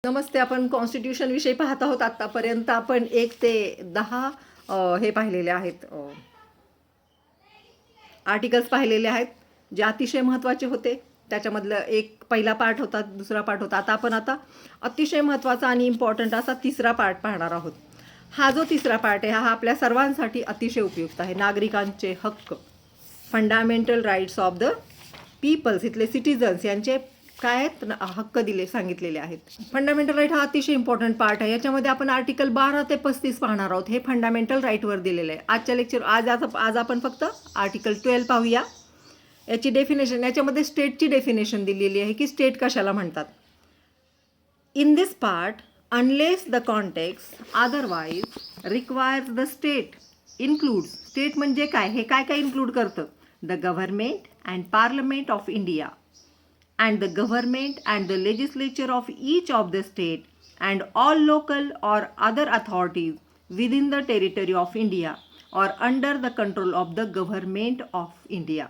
नमस्ते. आपण कॉन्स्टिट्यूशन विषयी पाहत आहोत. आतापर्यंत आपण 1 ते 10 हे पाहिलेले आहेत, आर्टिकल्स पाहिलेले आहेत जे अतिशय महत्त्वाचे होते. त्याच्यामधलं एक पहिला पार्ट होता, दुसरा पार्ट होता. आता अतिशय महत्त्वाचा आणि इम्पॉर्टंट असा तिसरा पार्ट पाहणार आहोत. हा जो तिसरा पार्ट आहे हा आपल्या सर्वांसाठी अतिशय उपयुक्त आहे. नागरिकांचे हक्क, fundamental rights of the peoples, इथले सिटिझन्स यांचे काय आहेत हक्क सांगितलेले आहेत. फंडामेंटल राईट हा अतिशय इम्पॉर्टंट पार्ट आहे. याच्यामध्ये आपण आर्टिकल 12 ते 35 पाहणार आहोत. हे फंडामेंटल राईटवर दिलेलं आहे. आजच्या लेक्चर आज आपण फक्त आर्टिकल 12 पाहूया. याची डेफिनेशन, याच्यामध्ये स्टेटची डेफिनेशन दिलेली आहे की स्टेट कशाला म्हणतात. In this part, unless the context otherwise requires the state includes. State म्हणजे काय, हे काय काय इन्क्लूड करतं. The government and parliament of India and the government and the legislature of each of the state and all local or other authorities within the territory of India or under the control of the government of India.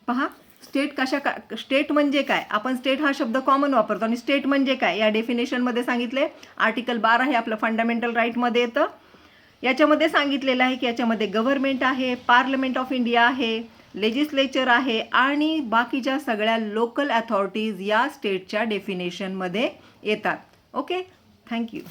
पहा, state म्हणजे काय. आपण state हा शब्द common वापरतो आणि state म्हणजे काय या डेफिनेशनमध्ये सांगितले. आर्टिकल 12 हे आपलं फंडामेंटल राईटमध्ये येतं. याच्यामध्ये सांगितलेलं आहे की याच्यामध्ये गव्हर्नमेंट आहे, पार्लमेंट ऑफ इंडिया आहे, लेजिस्लेचर आहे आणि बाकीच्या सगळ्या लोकल अथॉरिटीज या स्टेटच्या डेफिनेशनमध्ये येतात. Okay, thank you.